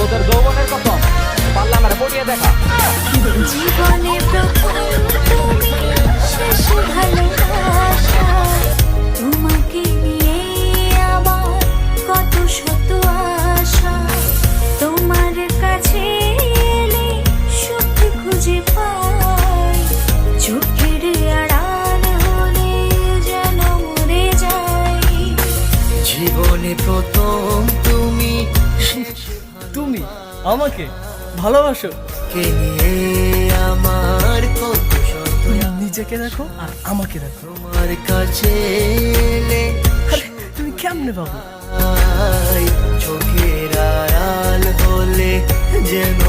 তোদের যৌবনের কসম, পারলে আমার পড়িয়ে দেখা। জীবনে প্রথম তুমি, শেষ ভালোবাসা, তোমাকে নিয়ে আবার কত শত আশা, তোমার কাছে এলে সত্যি খুঁজে পাই, চোখের আড়াল হলে যেন মরে যাই। জীবনে প্রথম তুমি, তুমি আমাকে ভালোবাসো? কে নিয়ে আমার কত শত, নিজেকে দেখো আর আমাকে দেখো। তোমার কাছে এলে আরে তুমি কেমনে পাবো? চোখের আড়াল হলে যেন